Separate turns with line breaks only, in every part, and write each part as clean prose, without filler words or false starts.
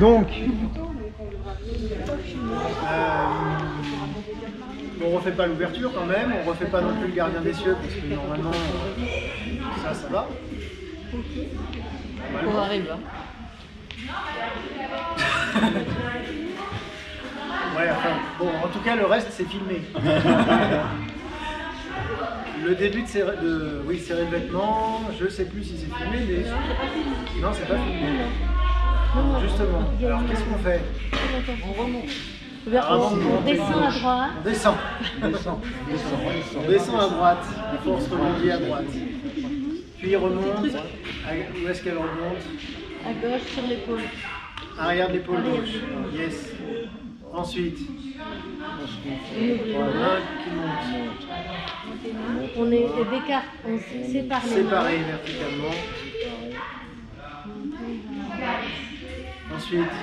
Donc, on refait pas l'ouverture quand même, on refait pas non plus le gardien des cieux parce que normalement ça va.
On arrive là.
Ouais, enfin, bon, en tout cas le reste c'est filmé. Le début de serrer le vêtement, je sais plus si c'est filmé, mais non, c'est pas filmé. Justement. Alors qu'est-ce qu'on fait?
On remonte.
On descend à droite.
On descend. On descend à droite. La force rebondit à droite. Puis remonte. Où est-ce qu'elle remonte?
À gauche sur l'épaule.
Arrière de l'épaule gauche. Yes. Ensuite. Main qui monte.
On est d'écart, on sépare les mains.
Séparé verticalement. Ensuite.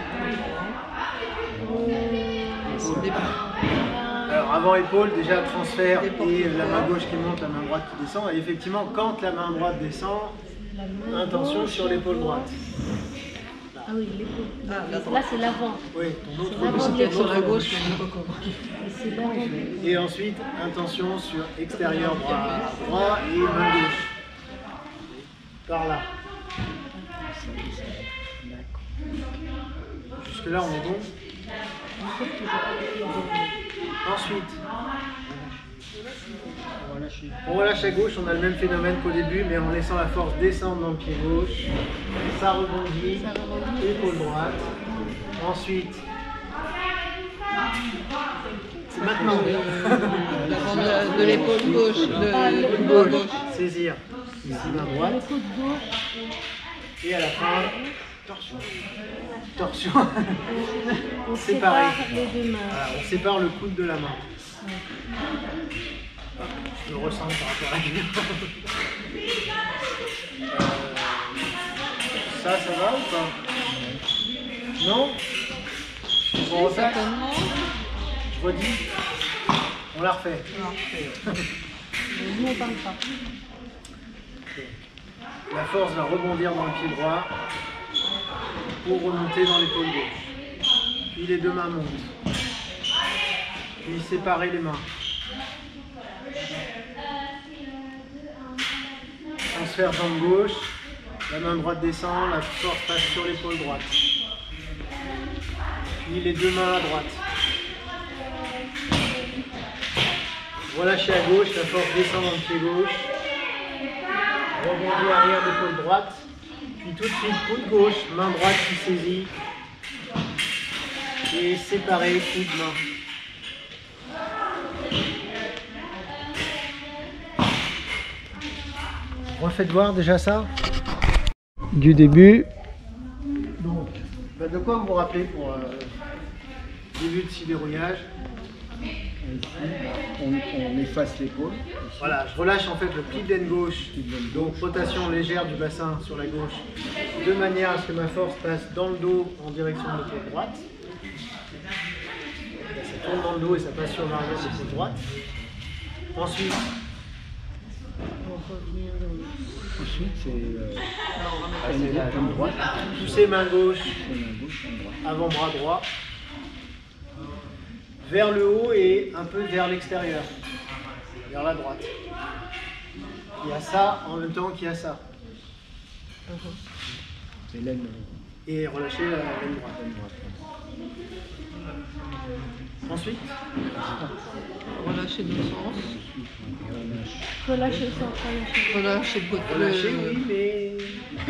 Alors avant épaule, déjà transfert et la main gauche qui monte, la main droite qui descend. Et effectivement, quand la main droite descend, intention sur l'épaule droite.
Ah oui, l'épaule. Là c'est l'avant.
Oui, ton autre
l'avant de
C'était sur la
l'épaule.
gauche,
C'est l'avant de l'épaule.
Et ensuite, intention sur extérieur bras droit et main gauche. Par là. Jusque là, on est bon. Ensuite, on relâche à gauche, on a le même phénomène qu'au début, mais en laissant la force descendre dans le pied gauche. Ça rebondit, épaule droite. Ensuite, c'est maintenant.
L'avant de l'épaule gauche, de bras gauche.
Saisir ici main
Le
droite.
coude gauche.
Et à la fin, torsion. Torsion.
On
Séparé.
sépare les deux mains.
Voilà, on sépare le coude de la main. Je le ressens par rapport à lui. Ça va ou pas? Non? On refait?
Certainement.
Je redis? On la refait.
Nous on parle pas.
La force va rebondir dans le pied droit pour remonter dans l'épaule gauche. Puis les deux mains montent. Puis séparer les mains. Transfert jambe gauche. La main droite descend, la force passe sur l'épaule droite. Puis les deux mains à droite. Relâchez à gauche, la force descend dans le pied gauche. Rebondis arrière d'épaule droite. Puis tout de suite, coude gauche, main droite qui saisit. Et séparer, coude main. Refaites voir déjà ça du début. Donc, de quoi vous rappelez pour début de sidérouillage?
On efface l'épaule.
Voilà, je relâche en fait le pli de laine gauche, donc rotation légère du bassin sur la gauche, de manière à ce que ma force passe dans le dos en direction de l'épaule droite. Là, ça tourne dans le dos et ça passe sur l'arrière de l'épaule droite. Ensuite,
c'est main droite,
pousser main gauche, avant-bras droit, vers le haut et un peu vers l'extérieur, vers la droite. Il y a ça en même temps qu'il y a ça.
c'est l'aine.
Et relâcher la laine droite. Ensuite,
Relâcher de sens.
Relâchez le centre,
Relâcher le côté
relâcher, oui, mais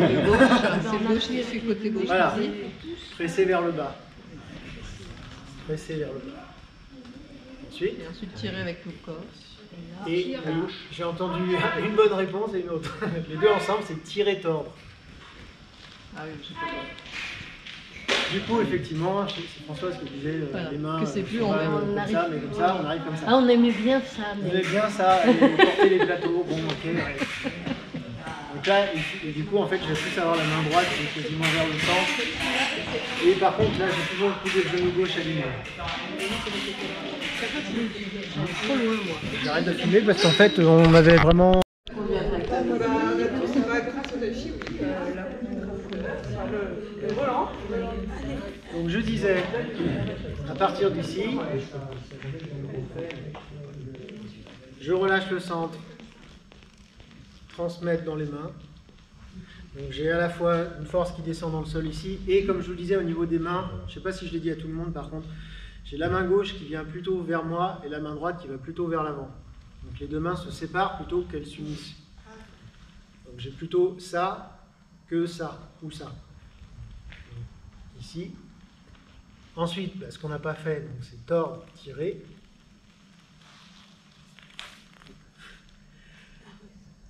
le gauche. C'est gauche qui fait côté gauche.
voilà,
Vas-y.
presser vers le bas. Presser vers le bas. Ensuite,
Et ensuite tirer avec le corps.
et j'ai entendu une bonne réponse et une autre. Les deux ensemble, c'est tirer, tordre.
Ah oui, je sais pas.
Du coup, effectivement, c'est Françoise qui disait
Voilà,
les mains
que c'est plus
pas
on
comme
arrive.
ça, mais comme ça, on arrive comme ça.
Ah, on aimait bien ça.
Vous
Mais...
aimez bien ça, et porter les plateaux, bon ok. Ouais. Donc là, et du coup, en fait, je vais plus avoir la main droite qui est quasiment vers le centre. Et par contre, là, j'ai toujours le coup de genou gauche aligné.
Trop loin, moi.
J'arrête de filmer parce qu'en fait, on avait vraiment...
Ça va grâce au défi, oui. Là, le volant.
à partir d'ici, je relâche le centre, transmettre dans les mains. Donc j'ai à la fois une force qui descend dans le sol ici, et comme je vous le disais au niveau des mains, je ne sais pas si je l'ai dit à tout le monde par contre, j'ai la main gauche qui vient plutôt vers moi et la main droite qui va plutôt vers l'avant. Donc les deux mains se séparent plutôt qu'elles s'unissent. Donc j'ai plutôt ça que ça, ou ça. Donc, ici. Ensuite, ce qu'on n'a pas fait, c'est tordre, tirer.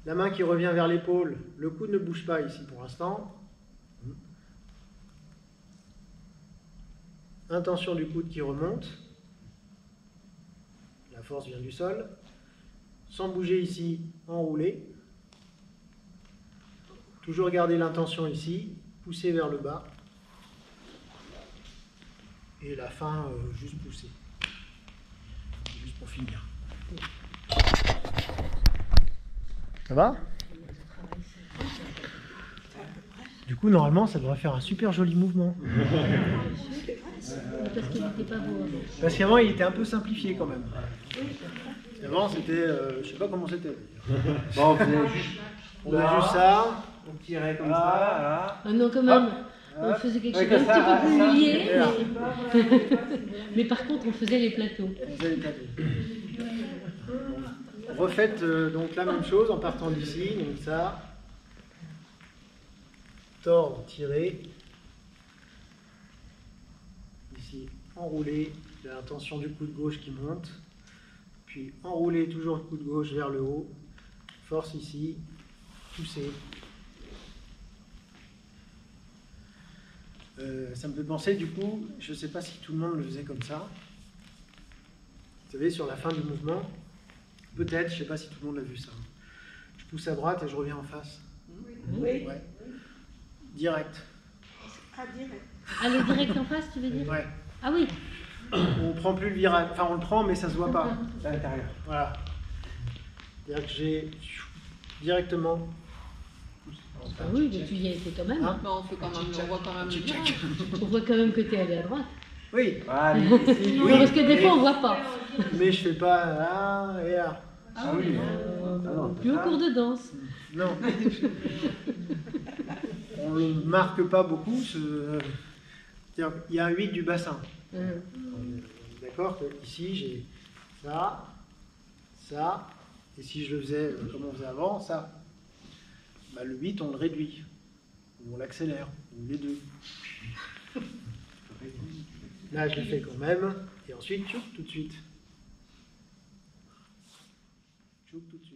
La main qui revient vers l'épaule, le coude ne bouge pas ici pour l'instant. Intention du coude qui remonte. La force vient du sol. Sans bouger ici, enrouler. Toujours garder l'intention ici, pousser vers le bas. Et la fin, juste pousser. Juste pour finir. Ça va? Du coup, normalement, ça devrait faire un super joli mouvement.
Parce qu'il n'était pas beau avant.
Parce qu'avant, il était un peu simplifié quand même. Avant, c'était... je sais pas comment c'était.
Bon, on faisait juste...
On faisait juste ça.
On tirait comme ça, là.
Ah non, quand même. On faisait quelque chose d'un petit peu plus lié. Mais par contre, on faisait les plateaux.
On faisait les plateaux. Refaites donc la même chose en partant d'ici, donc ça, tordre, tirer, ici enrouler, l'intention du coude gauche qui monte, puis enrouler toujours le coude gauche vers le haut, force ici, pousser. Ça me fait penser du coup, je ne sais pas si tout le monde le faisait comme ça, vous savez sur la fin du mouvement. Peut-être, je ne sais pas si tout le monde l'a vu ça. Je pousse à droite et je reviens en face.
Oui.
Ouais. Direct.
Ah, direct.
Ah, le direct en face, tu veux dire?
Ouais.
Ah oui.
On prend plus le virage. Enfin, on le prend, mais ça se voit pas.
À l'intérieur.
Voilà. C'est-à-dire que j'ai directement.
Ah oui, mais tu y as été quand même.
Hein?
Bah, on voit quand même le virage.
On voit quand même que tu es allé à droite.
Oui.
Ah, mais ici,
Non, parce que des fois, on voit pas.
Mais je fais pas là et là.
Ah oui. Ah non,
Plus au cours de danse.
Non. On ne marque pas beaucoup. Il y a un 8 du bassin. D'accord? Ici, j'ai ça, ça, et si je le faisais comme on faisait avant, ça. Bah, le 8, on le réduit, ou on l'accélère, ou les deux. Là, je le fais quand même, et ensuite, tchouk, tout de suite. Tchouk, tout de suite.